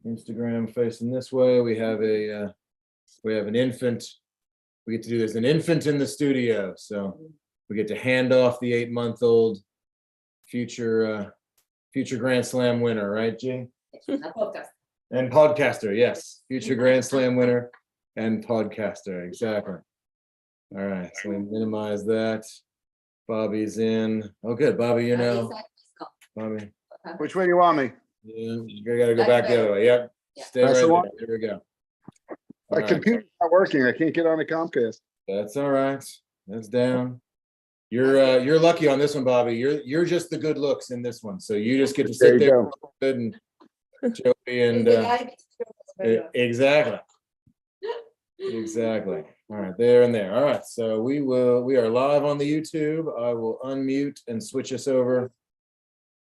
Instagram facing this way. We have an infant. We get to do this, an infant in the studio. So we get to hand off the 8-month-old future Grand Slam winner, right, G? And podcaster, yes. Future Grand Slam winner and podcaster, exactly. All right, so we minimize that. Bobby's in. Oh, good, Bobby, you know. Bobby. Which way do you want me? Yeah, you gotta go back the other way. Yep. Stay right there. There we go. My computer's not working. I can't get on the Comcast. That's all right. That's down. You're lucky on this one, Bobby. You're just the good looks in this one. So you just get to sit there and Joey and exactly. Exactly. All right, there and there. All right. So we are live on the YouTube. I will unmute and switch us over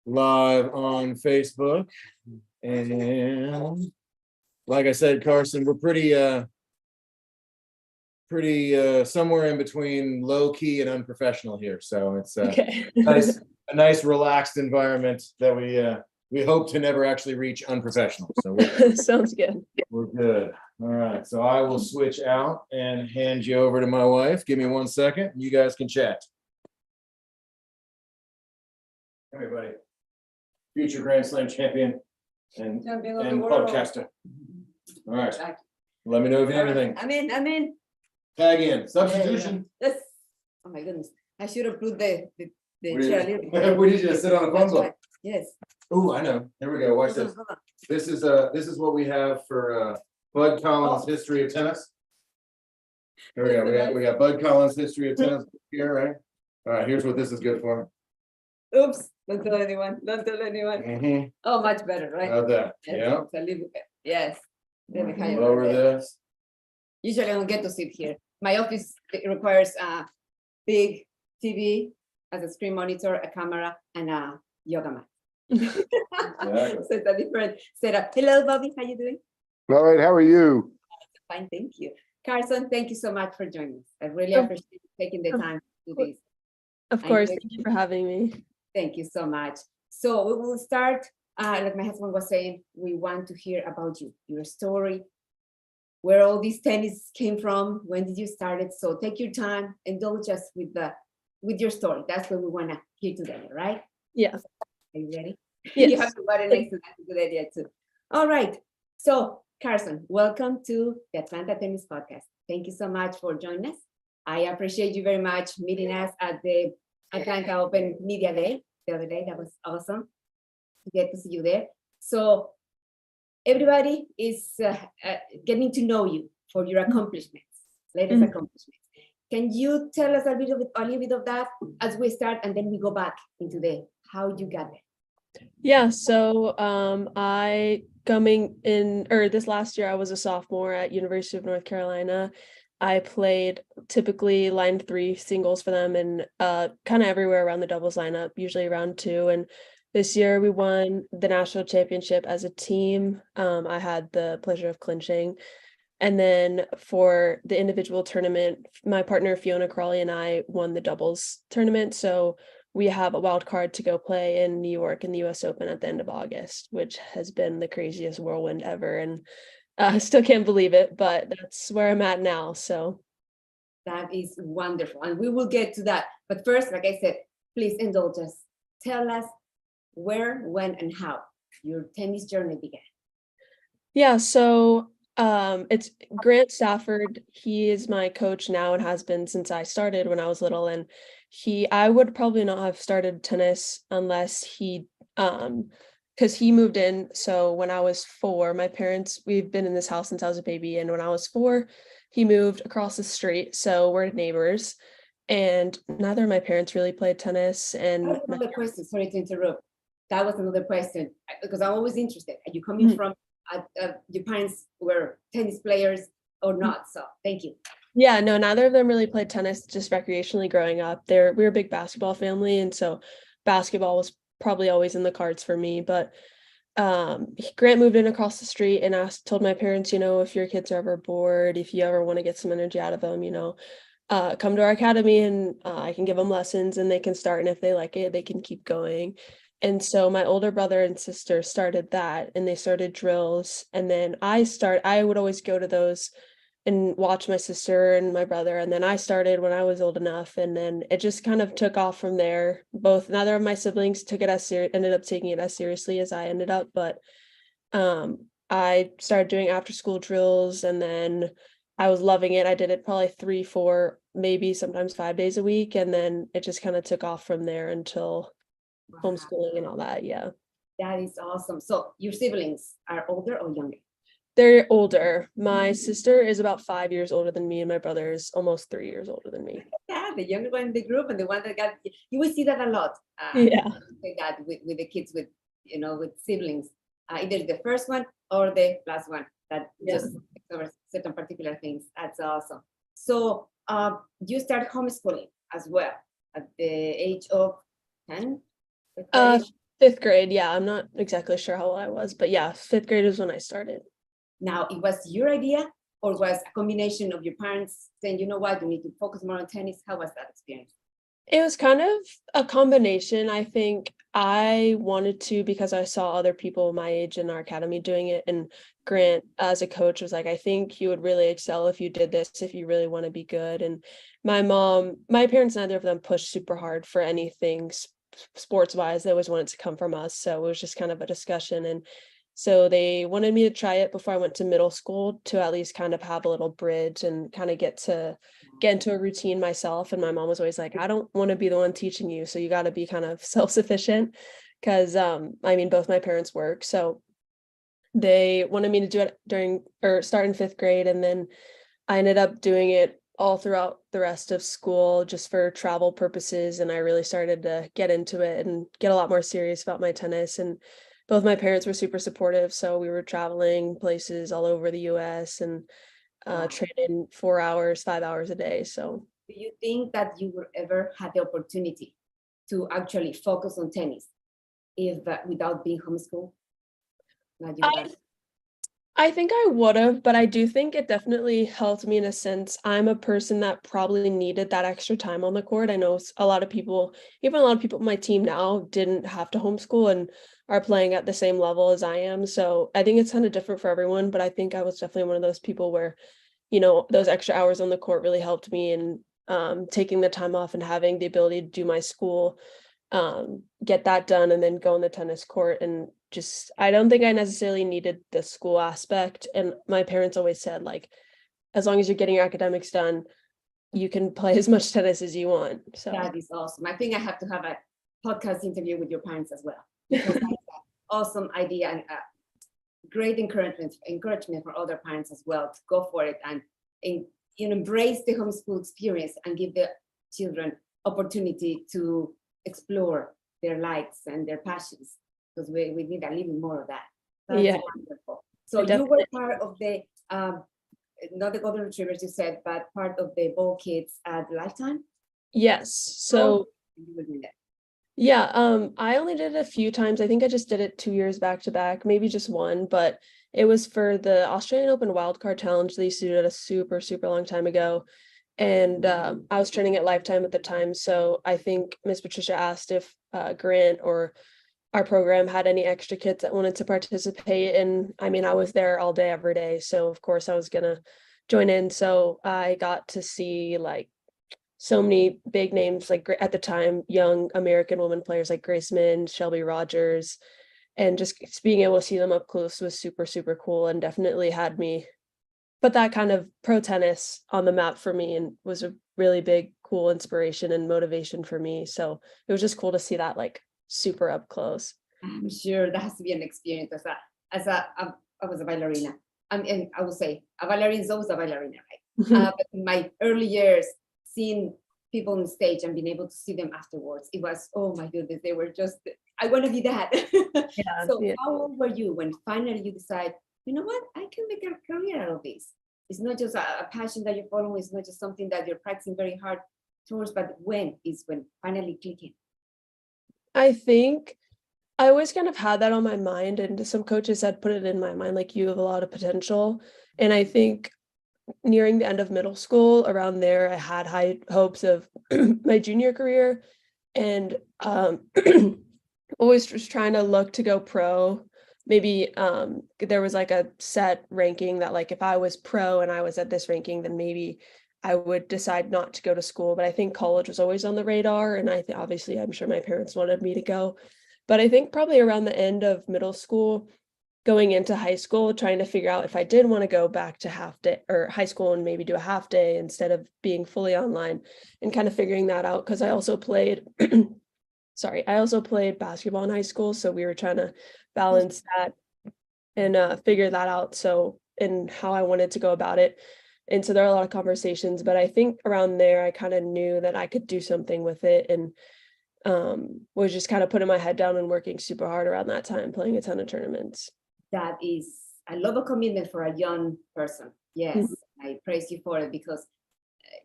live on Facebook. And like I said, Carson, we're pretty somewhere in between low key and unprofessional here. So it's a nice relaxed environment that we hope to never actually reach unprofessional. So sounds good. We're good. All right. So I will switch out and hand you over to my wife. Give me 1 second. You guys can chat. Everybody, future Grand Slam champion and podcaster. All right. Let me know if you need anything. I'm in. Tag in. Substitution. Yes. Oh my goodness. I should have put the chair. We need you to sit on a phone book. Yes. Oh, I know. Here we go. Watch this. This is what we have for Bud Collins' history of tennis. Here we go. We got Bud Collins' history of tennis here, right? All right. Here's what this is good for. Oops! Don't tell anyone. Don't tell anyone. Mm-hmm. Oh, much better, right? How's that? Yes. Yeah. Yes. Lower this. Usually I don't get to sit here. My office requires a big TV as a screen monitor, a camera, and a yoga mat. Exactly. So it's a different setup. Hello, Bobby. How you doing? All right. How are you? Fine, thank you. Carson, thank you so much for joining us. I really appreciate you taking the time to do this. Of course. Thank you for having me. Thank you so much. So we will start, like my husband was saying, we want to hear about you, your story, where all this tennis came from, when did you start it? So take your time, indulge us with your story. That's what we want to hear today, right? Yeah. Are you ready? Yes. You have to water next to that. Good idea too. All right. So Carson, welcome to the Atlanta Tennis Podcast. Thank you so much for joining us. I appreciate you very much meeting us at the Atlanta Open Media Day the other day. That was awesome to get to see you there. So everybody is getting to know you for your accomplishments, latest accomplishments. Can you tell us a little bit of that as we start, and then we go back into how you got there? Yeah, so this last year I was a sophomore at University of North Carolina. I played typically line 3 singles for them and kind of everywhere around the doubles lineup, usually round 2. And this year we won the national championship as a team. I had the pleasure of clinching. And then for the individual tournament, my partner Fiona Crawley and I won the doubles tournament. So we have a wild card to go play in New York in the US Open at the end of August, which has been the craziest whirlwind ever. And I still can't believe it, but that's where I'm at now. So that is wonderful. And we will get to that. But first, like I said, please indulge us. Tell us where, when, and how your tennis journey began. Yeah, so it's Grant Stafford. He is my coach now and has been since I started when I was little. And I would probably not have started tennis unless because he moved in. So when I was 4, we've been in this house since I was a baby. And when I was 4, he moved across the street. So we're neighbors. And neither of my parents really played tennis. And that was another question. Sorry to interrupt. That was another question because I'm always interested. Are you coming from your parents were tennis players or not? So thank you. Yeah, no, neither of them really played tennis, just recreationally growing up. We were a big basketball family. And so basketball was probably always in the cards for me. But Grant moved in across the street and told my parents, if your kids are ever bored, if you ever want to get some energy out of them, come to our academy and I can give them lessons and they can start. And if they like it, they can keep going. And so my older brother and sister started that, and they started drills. And then I would always go to those and watch my sister and my brother. And then I started when I was old enough. And then it just kind of took off from there. Neither of my siblings ended up taking it as seriously as I ended up. But I started doing after school drills, and then I was loving it. I did it probably 3, 4, maybe sometimes 5 days a week. And then it just kind of took off from there until Wow, homeschooling and all that. Yeah. that is awesome. So your siblings are older or younger? They're older. My sister is about 5 years older than me, and my brother is almost 3 years older than me. Yeah, the younger one in the group and the one that got, you will see that a lot. Yeah. Say that with the kids with, with siblings, either the first one or the last one that Yeah. just covers certain particular things. That's awesome. So you start homeschooling as well at the age of 10? Uh, 5th grade. Yeah, I'm not exactly sure how old I was, but yeah, 5th grade is when I started. Now, it was your idea or was a combination of your parents saying, you know what, you need to focus more on tennis? How was that experience? It was kind of a combination. I think I wanted to because I saw other people my age in our academy doing it. And Grant, as a coach, was like, I think you would really excel if you did this, if you really want to be good. And my parents, neither of them pushed super hard for anything sports wise. They always wanted to come from us. So it was just kind of a discussion. And so they wanted me to try it before I went to middle school to at least kind of have a little bridge and kind of get into a routine myself. And my mom was always like, I don't want to be the one teaching you, so you got to be kind of self-sufficient, because I mean, both my parents work. So they wanted me to do it start in 5th grade, and then I ended up doing it all throughout the rest of school just for travel purposes. And I really started to get into it and get a lot more serious about my tennis. And both my parents were super supportive, so we were traveling places all over the US and Wow. training 4 hours, 5 hours a day. So Do you think that you would ever had the opportunity to actually focus on tennis if without being homeschooled? Like you I got- I think I would have, but I do think it definitely helped me in a sense. I'm a person that probably needed that extra time on the court. I know a lot of people, even a lot of people on my team now, didn't have to homeschool and are playing at the same level as I am. So I think it's kind of different for everyone, but I think I was definitely one of those people where, those extra hours on the court really helped me in taking the time off and having the ability to do my school, get that done, and then go on the tennis court. And just, I don't think I necessarily needed the school aspect. And my parents always said, like, as long as you're getting your academics done, you can play as much tennis as you want. So That is awesome. I think I have to have a podcast interview with your parents as well, because that's an awesome idea and great encouragement for other parents as well to go for it and embrace the homeschool experience and give the children opportunity to explore their likes and their passions, because we need a little more of that. That's Yeah. wonderful. So you were part of the not the golden retrievers you said, but part of the ball kids at Lifetime. Yes. So You were doing that. yeah, I only did it a few times. I think I just did it 2 years back to back, maybe just one, but it was for the Australian Open Wildcard Challenge. They used to do it a super, super long time ago. And I was training at Lifetime at the time. So I think Miss Patricia asked if Grant or our program had any extra kids that wanted to participate. And I mean, I was there all day, every day. So of course I was gonna join in. So I got to see like so many big names, like at the time, young American women players like Grace Min, Shelby Rogers, and just being able to see them up close was super, super cool, and definitely had me put that kind of pro tennis on the map for me, and was a really big, cool inspiration and motivation for me. So it was just cool to see that like super up close. I'm sure that has to be an experience I was a ballerina. And I would say a ballerina is always a ballerina, right? But in my early years, seeing people on stage and being able to see them afterwards, it was, oh my goodness, they were just, I want to be that. So Yeah. how old were you when finally you decide, you know what, I can make a career out of this? It's not just a passion that you're following, it's not just something that you're practicing very hard towards, but when finally clicking? I think I always kind of had that on my mind, and some coaches had put it in my mind, like, you have a lot of potential. And I think nearing the end of middle school, around there, I had high hopes of my junior career. And always just trying to look to go pro. Maybe there was like a set ranking that like if I was pro and I was at this ranking, then maybe I would decide not to go to school. But I think college was always on the radar, and obviously I'm sure my parents wanted me to go. But I think probably around the end of middle school, going into high school, trying to figure out if I did want to go back to half day or high school and maybe do a half day instead of being fully online, and kind of figuring that out because I also played sorry, I also played basketball in high school, so we were trying to balance that and figure that out. So, and how I wanted to go about it. And so there are a lot of conversations, but I think around there I kind of knew that I could do something with it, and was just kind of putting my head down and working super hard around that time, playing a ton of tournaments. That is a lot of commitment for a young person. Yes, Mhm. I praise you for it because,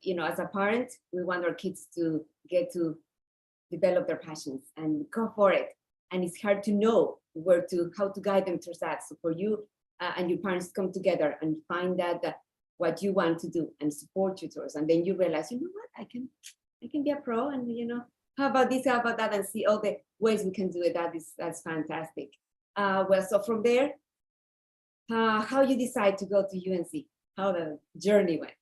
as a parent, we want our kids to get to develop their passions and go for it. And it's hard to know how to guide them through that. So for you and your parents to come together and find that what you want to do and support you towards, and then you realize, you know what, I can be a pro, and how about this, how about that, and see all the ways we can do it. That's fantastic. Well, so from there, how you decide to go to UNC, how the journey went.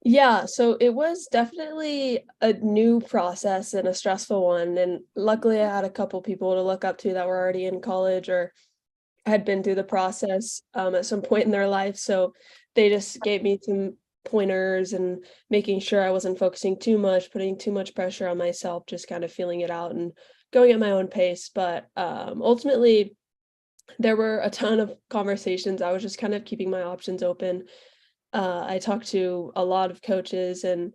Yeah, so it was definitely a new process and a stressful one. And luckily, I had a couple people to look up to that were already in college or had been through the process at some point in their life. So they just gave me some pointers and making sure I wasn't focusing too much, putting too much pressure on myself, just kind of feeling it out and going at my own pace. But ultimately, there were a ton of conversations. I was just kind of keeping my options open. I talked to a lot of coaches, and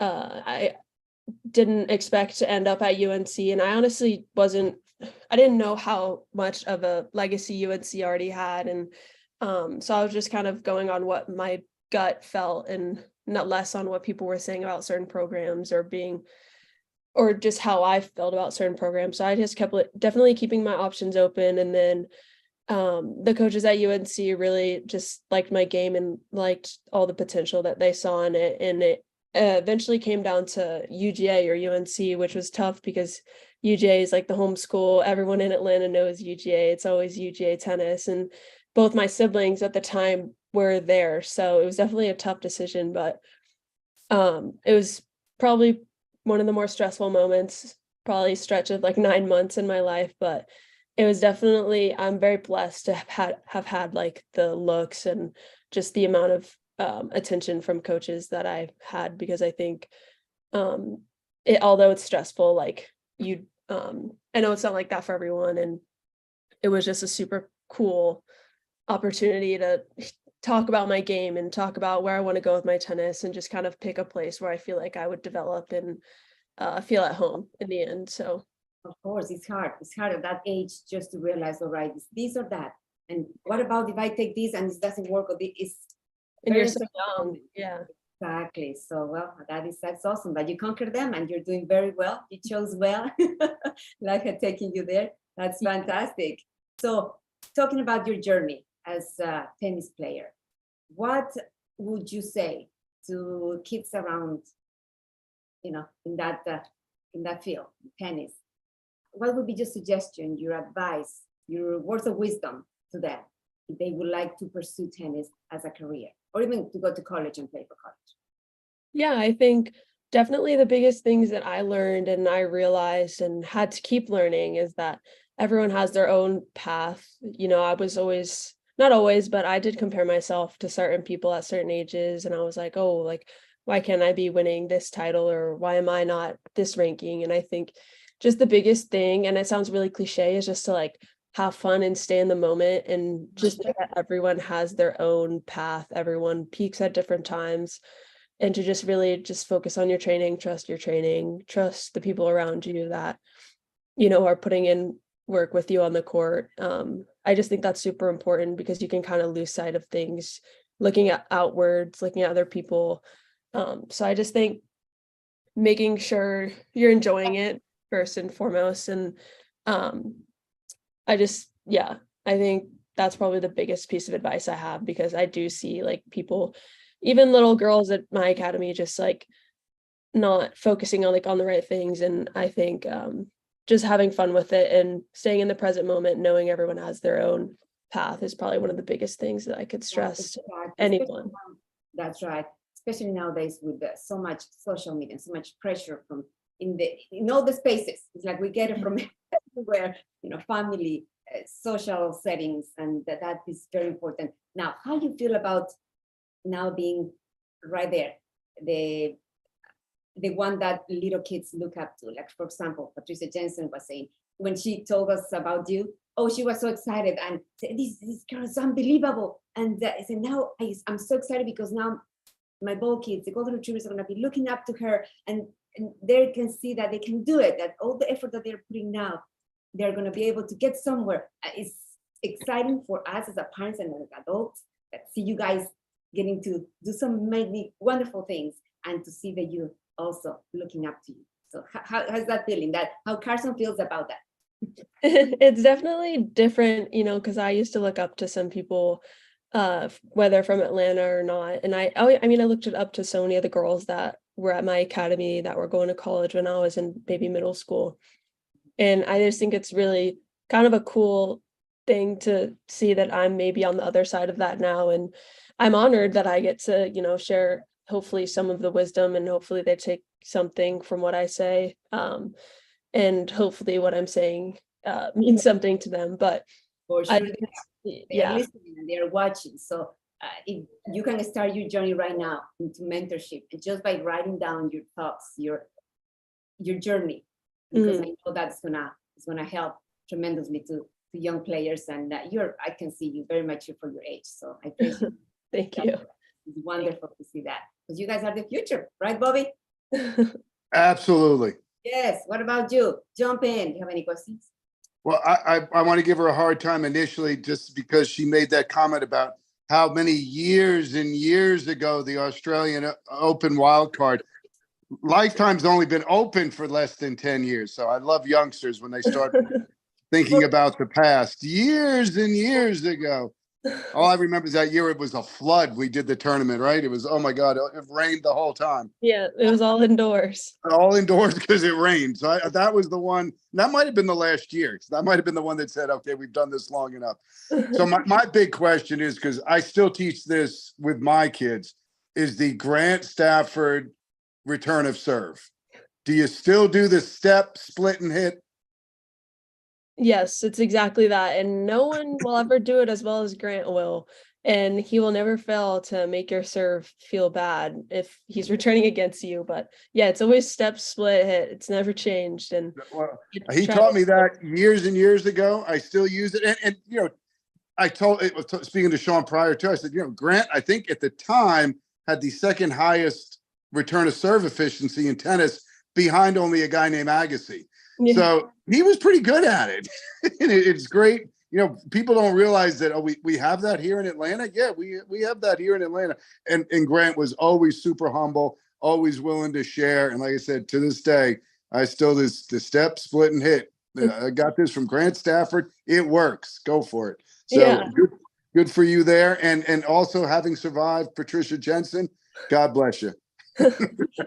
I didn't expect to end up at UNC. And I honestly I didn't know how much of a legacy UNC already had. And so I was just kind of going on what my gut felt and not less on what people were saying about certain programs or just how I felt about certain programs. So I just kept definitely keeping my options open. And then the coaches at UNC really just liked my game and liked all the potential that they saw in it. And it eventually came down to UGA or UNC, which was tough because UGA is like the home school. Everyone in Atlanta knows UGA. It's always UGA tennis. And both my siblings at the time were there. So it was definitely a tough decision, but it was probably one of the more stressful moments, probably stretch of like 9 months in my life, but it was definitely, I'm very blessed to have had like the looks and just the amount of attention from coaches that I've had, because I think although it's stressful, like I know it's not like that for everyone, and it was just a super cool opportunity to talk about my game and talk about where I want to go with my tennis and just kind of pick a place where I feel like I would develop and feel at home in the end. So Of course, it's hard. It's hard at that age just to realize, all right, it's this or that. And what about if I take this and this doesn't work? Or it's and very you're so uncertain. young. Yeah. Exactly. So, well, that's awesome. But you conquered them and you're doing very well. You chose well. Like had taken you there. That's fantastic. So, talking about your journey as a tennis player, what would you say to kids around, in that field, tennis? What would be your suggestion, your advice, your words of wisdom to them if they would like to pursue tennis as a career, or even to go to college and play for college? Yeah, I think definitely the biggest things that I learned and I realized and had to keep learning is that everyone has their own path. I was always, not always, but I did compare myself to certain people at certain ages. And I was like, oh, like, why can't I be winning this title, or why am I not this ranking? And I think just the biggest thing, and it sounds really cliche, is just to like have fun and stay in the moment and just know that everyone has their own path. Everyone peaks at different times, and to just really just focus on your training, trust the people around you that, are putting in work with you on the court. I just think that's super important because you can kind of lose sight of things, looking at outwards, looking at other people. So I just think making sure you're enjoying it first and foremost. And yeah, I think that's probably the biggest piece of advice I have, because I do see like people, even little girls at my academy, just like not focusing on the right things. And I think just having fun with it and staying in the present moment, knowing everyone has their own path is probably one of the biggest things that I could stress to anyone. That's right. Especially nowadays with so much social media, so much pressure from in all the spaces. It's like we get it from everywhere, family, social settings, and that is very important. Now, how you feel about now being right there, the one that little kids look up to? Like, for example, Patricia Jensen was saying when she told us about you, oh, she was so excited and said, this girl is unbelievable. And I said, now I'm so excited because now my ball kids, the golden retrievers, are going to be looking up to her, and they can see that they can do it, that all the effort that they're putting now, they're going to be able to get somewhere. It's exciting for us as a parents and as adults that see you guys getting to do some many wonderful things, and to see that you also looking up to you. So how's that feeling? How Carson feels about that? It's definitely different, because I used to look up to some people, whether from Atlanta or not. And I looked up to so many of the girls that were at my academy that were going to college when I was in maybe middle school. And I just think it's really kind of a cool thing to see that I'm maybe on the other side of that now. And I'm honored that I get to, share hopefully some of the wisdom, and hopefully they take something from what I say. And hopefully what I'm saying means something to them. But For sure, they're yeah, listening and they're watching. So if you can start your journey right now into mentorship, and just by writing down your thoughts, your journey, because I know that's gonna help tremendously to young players. And I can see you very mature for your age. So I appreciate thank you. It's wonderful to see that, because you guys are the future, right, Bobby? Absolutely. Yes. What about you? Jump in. Do you have any questions? Well, I want to give her a hard time initially, just because she made that comment about how many years and years ago the Australian Open wildcard. Lifetime's only been open for less than 10 years. So I love youngsters when they start thinking about the past. Years and years ago. All I remember is that year it was a flood. We did the tournament, right? It was, oh my God, it rained the whole time. Yeah, it was all indoors. All indoors because it rained. So that was the one. That might have been the last year. That might have been the one that said, okay, we've done this long enough. So my big question is, because I still teach this with my kids, is the Grant Stafford return of serve. Do you still do the step, split, and hit? Yes, it's exactly that. And no one will ever do it as well as Grant will. And he will never fail to make your serve feel bad if he's returning against you. But yeah, it's always step, split, hit. It's never changed. And Well, he taught me that years and years ago. I still use it. And I speaking to Sean prior to, I said, Grant, I think at the time had the second highest return of serve efficiency in tennis, behind only a guy named Agassi. Yeah. So he was pretty good at it. And it's great. People don't realize that, we have that here in Atlanta. Yeah, we have that here in Atlanta. And Grant was always super humble, always willing to share. And like I said, to this day, I still the step, split, and hit. I got this from Grant Stafford. It works. Go for it. So yeah. Good for you there. And also having survived Patricia Jensen, God bless you.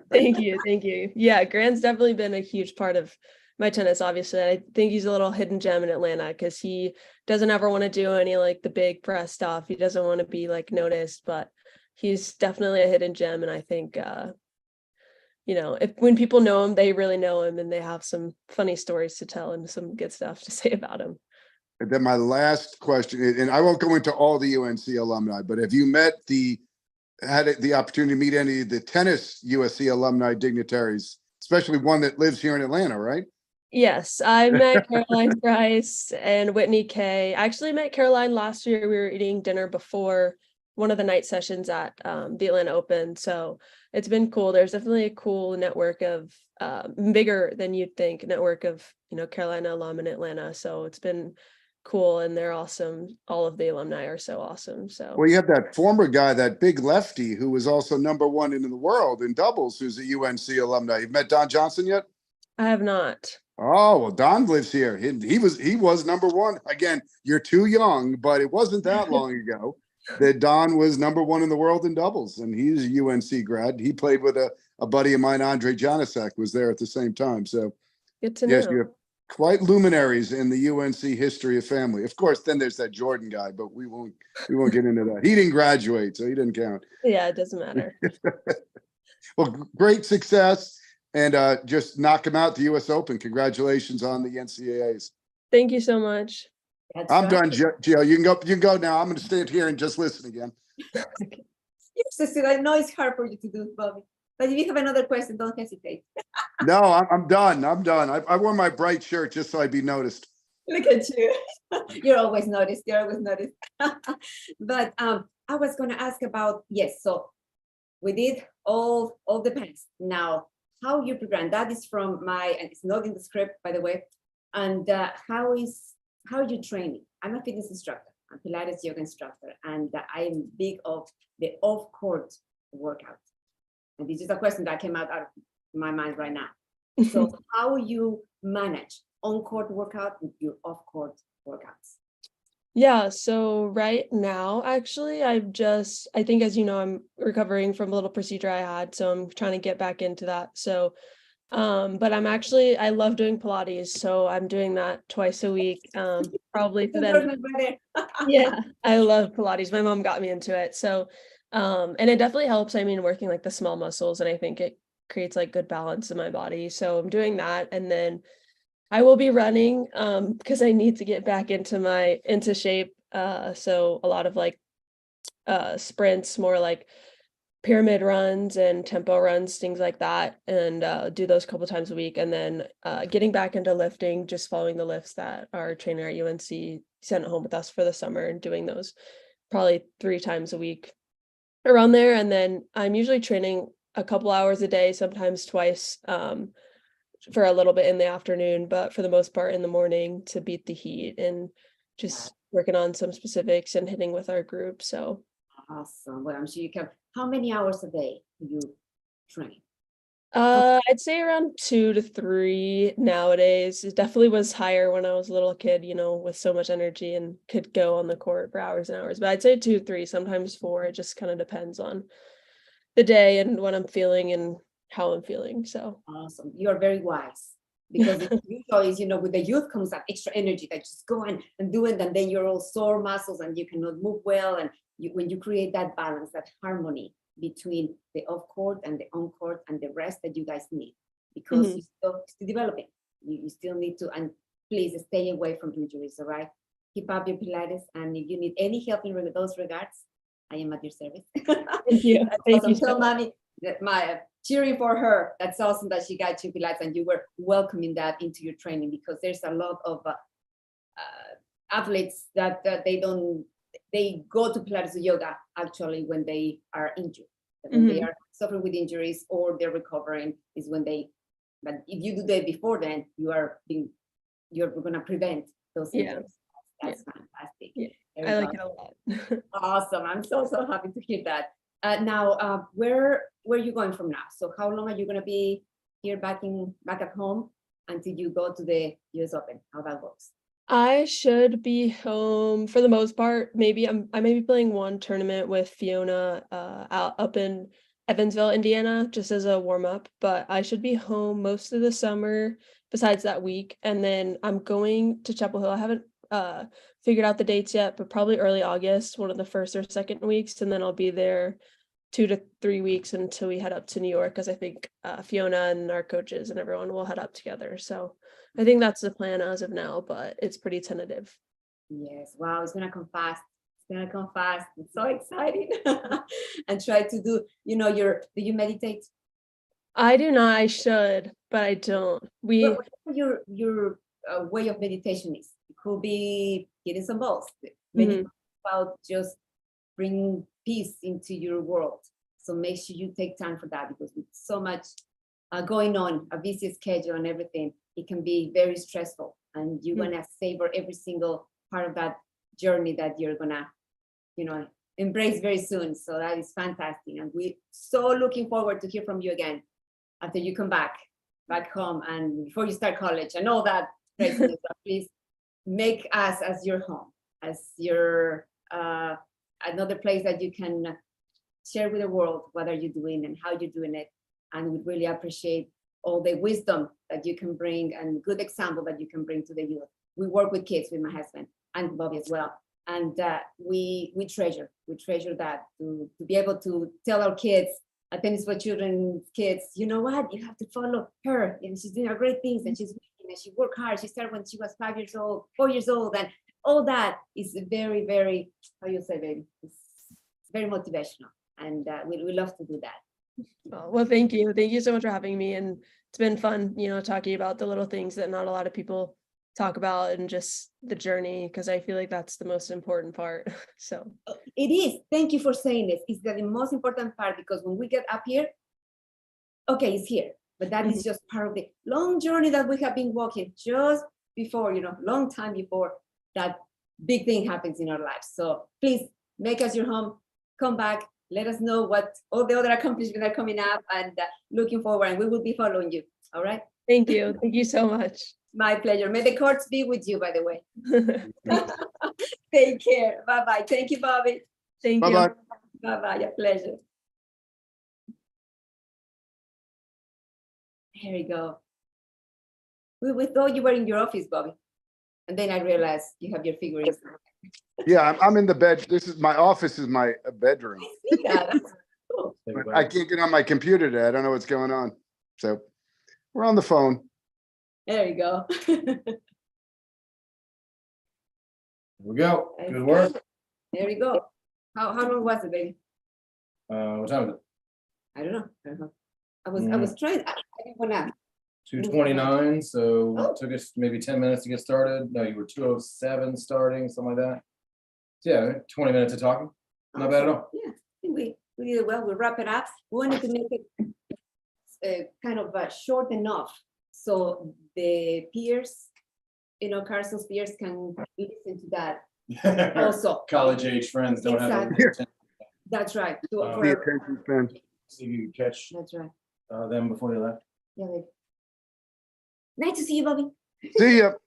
Thank you. Thank you. Yeah, Grant's definitely been a huge part of my tennis, obviously. I think he's a little hidden gem in Atlanta, because he doesn't ever want to do any the big press stuff. He doesn't want to be noticed, but he's definitely a hidden gem. And I think, when people know him, they really know him, and they have some funny stories to tell and some good stuff to say about him. And then my last question, and I won't go into all the UNC alumni, but have you had the opportunity to meet any of the tennis USC alumni dignitaries, especially one that lives here in Atlanta, right? Yes, I met Caroline Price and Whitney Kay. I actually met Caroline last year. We were eating dinner before one of the night sessions at the Atlanta Open. So it's been cool. There's definitely a cool network of bigger than you'd think network of, Carolina alum in Atlanta. So it's been cool, and they're awesome. All of the alumni are so awesome. So well, you have that former guy, that big lefty who was also #1 in the world in doubles, who's a UNC alumni. You've met Don Johnson yet? I have not. Oh, well, Don lives here. He was #1. Again, you're too young, but it wasn't that long ago that Don was #1 in the world in doubles, and he's a UNC grad. He played with a buddy of mine, Andre Janasek, was there at the same time. So Good to yes, know. quite luminaries in the UNC history of family. Of course, then there's that Jordan guy, but we won't get into that. He didn't graduate, so he didn't count. Yeah, it doesn't matter. Well, great success, and just knock him out the U.S. Open. Congratulations on the NCAAs. Thank you so much. That's I'm right. done, Gio. You can go now. I'm going to stand here and just listen again. Yes, Cecilia, I know it's hard for you to do, Bobby. But if you have another question, don't hesitate. No, I'm done. I'm done. I wore my bright shirt just so I'd be noticed. Look at you. You're always noticed. You're always noticed. But I was going to ask about, yes, so we did all the past. Now, how you program, that is from and it's not in the script, by the way. And how you training? I'm a fitness instructor. I'm a Pilates yoga instructor, and I'm big of the off-court workout. And this is a question that came out of my mind right now. So how you manage on-court workout with your off-court workouts? Yeah, so right now, actually, I think, as you know, I'm recovering from a little procedure I had, so I'm trying to get back into that. So, but I love doing Pilates, so I'm doing that twice a week, probably for them. Yeah, I love Pilates. My mom got me into it. So, and it definitely helps. I mean, working like the small muscles, and I think it creates like good balance in my body. So I'm doing that. And then I will be running, because I need to get back into shape. So a lot of like, sprints, more like pyramid runs and tempo runs, things like that. And, do those a couple times a week. And then, getting back into lifting, just following the lifts that our trainer at UNC sent home with us for the summer, and doing those probably 3 times a week around there. And then I'm usually training a couple hours a day, sometimes twice, for a little bit in the afternoon, but for the most part in the morning, to beat the heat, and just working on some specifics and hitting with our group. So Awesome. Well, I'm sure you can. How many hours a day do you train? I'd say around 2 to 3 nowadays. It definitely was higher when I was a little kid, with so much energy and could go on the court for hours and hours. But I'd say 2 to 3, sometimes 4. It just kind of depends on the day and what I'm feeling and how I'm feeling. So Awesome. You are very wise, because the usual is, with the youth comes that extra energy that just go and do it, and then you're all sore muscles and you cannot move well. And when you create that balance, that harmony between the off court and the on court and the rest that you guys need, because you're still developing, you still need to, and please stay away from injuries. All right, keep up your Pilates, and if you need any help in those regards, I am at your service. thank you. Thank Awesome. you so Tell much. mommy that my cheering for her. That's awesome that she got you Pilates, and you were welcoming that into your training, because there's a lot of athletes that they go to Pilates or yoga actually when they are injured. When they are suffering with injuries or they're recovering is when but if you do that before then, you're going to prevent those injuries. That's fantastic. Yeah. I like it a lot. Awesome. I'm so happy to hear that. Now, where are you going from now? So how long are you going to be here back at home until you go to the US Open? How that works? I should be home for the most part. I may be playing one tournament with Fiona out up in Evansville, Indiana, just as a warm up, but I should be home most of the summer besides that week. And then I'm going to Chapel Hill. I haven't figured out the dates yet, but probably early August, one of the first or second weeks, and then I'll be there 2 to 3 weeks until we head up to New York, because I think Fiona and our coaches and everyone will head up together. So I think that's the plan as of now, but it's pretty tentative. Yes. Wow. It's going to come fast. It's going to come fast. It's so exciting. And try to do, do you meditate? I do not. I should, but I don't. Whatever your way of meditation is. It could be hitting some balls. Maybe about just bring peace into your world. So make sure you take time for that, because with so much going on, a busy schedule and everything, it can be very stressful, and you want to savor every single part of that journey that you're gonna, embrace very soon. So that is fantastic, and we're so looking forward to hear from you again after you come back home and before you start college and all that craziness. Please make us as your home, as your another place that you can share with the world what are you doing and how you're doing it, and we really appreciate all the wisdom that you can bring and good example that you can bring to the youth. We work with kids with my husband and Bobby as well. And we treasure that to be able to tell our kids, Tennis for Children kids, you know what, you have to follow her, and she's doing great things, and she's working, and she worked hard. She started when she was 5 years old, 4 years old, and all that is very, very, how you say, baby, it's very motivational, and we love to do that. Oh, well, thank you. Thank you so much for having me. And it's been fun, talking about the little things that not a lot of people talk about and just the journey, because I feel like that's the most important part. So it is. Thank you for saying this. It's the most important part, because when we get up here, okay, it's here, but that is just part of the long journey that we have been walking just before, long time before that big thing happens in our lives. So please make us your home, come back, let us know what all the other accomplishments are coming up, and looking forward, and we will be following you. All right. thank you. Thank you so much. My pleasure. May the courts be with you, by the way. Take care. Bye-bye. Thank you, Bobby. Thank Bye-bye. you. Bye-bye. A pleasure. Here we go. We thought you were in your office, Bobby. And then I realized you have your figurines. Yeah, I'm in the bed. My office is my bedroom. I see that. That's cool. But I can't get on my computer today. I don't know what's going on. So we're on the phone. There you go. Here we go. Good work. There we go. How long was it, baby? What time is it? I don't know. I was trying. I didn't want to. 2:29, so Oh. it took us maybe 10 minutes to get started. No, you were 2:07 starting, something like that. So yeah, 20 minutes of talking. Not bad at all. Yeah, I think we did it well. We'll wrap it up. We wanted to make it kind of short enough so the peers, Carson's peers can listen to that also. College age friends don't have. Exactly. That's right. The attention span. See if you could catch That's right. them before they left. Yeah, baby. Nice to see you, Bobby. See ya.